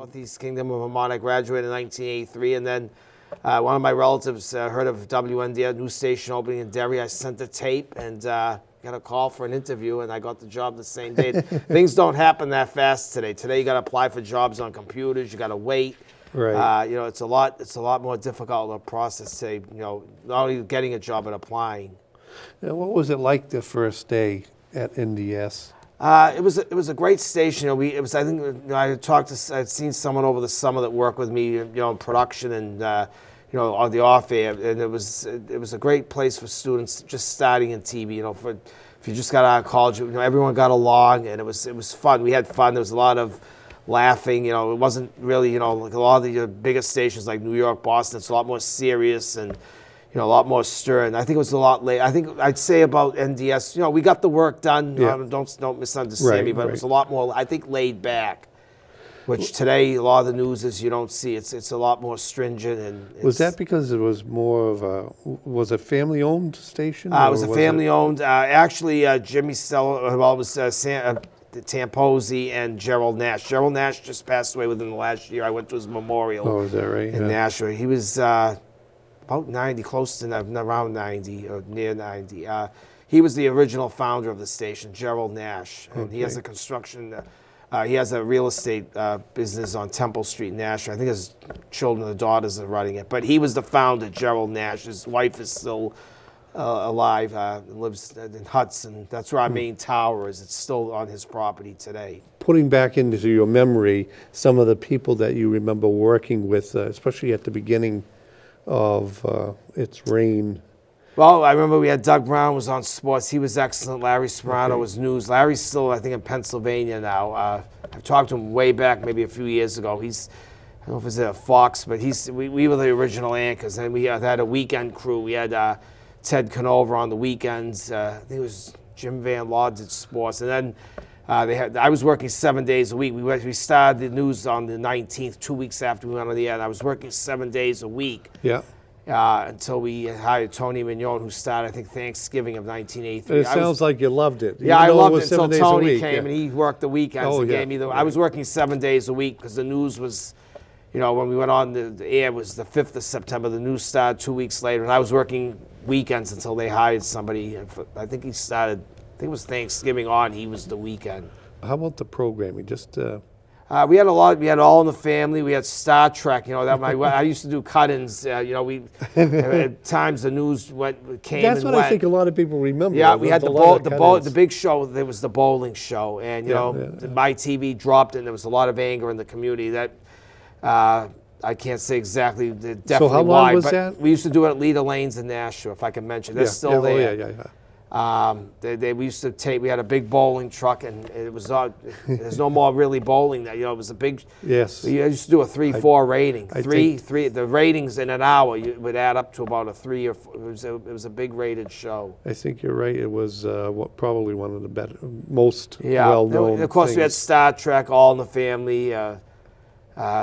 Northeast Kingdom of Vermont. I graduated in 1983, and then one of my relatives heard of WNDS news station opening in Derry. I sent a tape and got a call for an interview, and I got the job the same day. Things don't happen that fast today. Today you got to apply for jobs on computers. You got to wait. Right. You know, it's a lot more difficult of a process today. You know, not only getting a job but applying. Now, what was it like the first day at NDS? It was a great station. You know, I think you know, I'd seen someone over the summer that worked with me, you know, in production and you know, on the off air, and it was a great place for students just starting in TV. You know, if you just got out of college, you know, everyone got along, and it was fun. We had fun. There was a lot of laughing. You know, it wasn't really, you know, like a lot of the biggest stations like New York, Boston. It's a lot more serious and, you know, a lot more stern. I think it was a lot late. I think I'd say about NDS, you know, we got the work done. Yeah. Don't misunderstand me, but right. It was a lot more, I think, laid back. Which today, a lot of the news is you don't see. It's a lot more stringent. And Was that because it was more of was it family-owned station? It was a family-owned. Actually, Jimmy Stella, well, it was Tamposi and Gerald Nash. Gerald Nash just passed away within the last year. I went to his memorial. Oh, is that right? In Nashville. He was about 90, close to around 90 or near 90. He was the original founder of the station, Gerald Nash, and he has a construction. He has a real estate business on Temple Street in Nashville. I think his children and daughters are running it. But he was the founder, Gerald Nash. His wife is still alive, lives in Hudson. That's where our main tower is. It's still on his property today. Putting back into your memory some of the people that you remember working with, especially at the beginning of its reign. Well, I remember we had Doug Brown was on sports. He was excellent. Larry Seaman was news. Larry's still, I think, in Pennsylvania now. I've talked to him way back, maybe a few years ago. I don't know if it's at Fox, but we were the original anchors. And we had a weekend crew. We had Ted Conover on the weekends. I think it was Jim Van Law did sports. And then I was working 7 days a week. We started the news on the 19th, 2 weeks after we went on the air. And I was working 7 days a week. Yeah. Until we hired Tony Mignon, who started, I think, Thanksgiving of 1983. It sounds like you loved it. Yeah, I loved it until until Tony came and he worked the weekends and gave me the. I was working 7 days a week because the news was, you know, when we went on the air was the 5th of September. The news started 2 weeks later, and I was working weekends until they hired somebody. I think he started. I think it was Thanksgiving on. He was the weekend. How about the programming? Just. We had a lot. We had All in the Family. We had Star Trek. You know that I used to do cut-ins. You know, at times the news came. That's and what went. I think a lot of people remember. Yeah, we had the big show. There was the bowling show, and you know, my TV dropped, and there was a lot of anger in the community. That I can't say exactly definitely so how long why, was but that? We used to do it at Leda Lanes in Nashville, if I can mention. They're still there. Yeah. We used to take. We had a big bowling truck, and it was. There's no more really bowling. That, you know, it was a big. Yes. We used to do a 3-4 rating. Three. The ratings in an hour would add up to about a 3 or 4. It was a big rated show. I think you're right. It was probably one of the better, most well-known. Of course, things. we had Star Trek, All in the Family.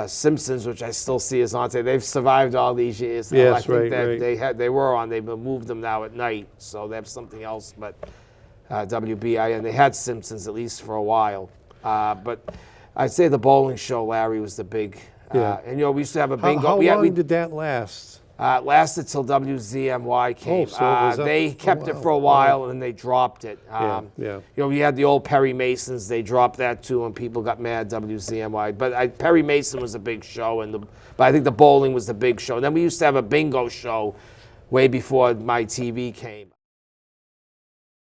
Simpsons, which I still see is on today. They've survived all these years. Yes, I think right. they were on. They've moved them now at night, so they have something else. But WBIN, they had Simpsons at least for a while. But I'd say the bowling show, Larry, was the big. And you know, we used to have a bingo. How long did that last? It lasted till WZMY came. They kept it for a while and then they dropped it. You know, we had the old Perry Masons. They dropped that too, and people got mad at WZMY. But Perry Mason was a big show, but I think the bowling was the big show. And then we used to have a bingo show way before my TV came.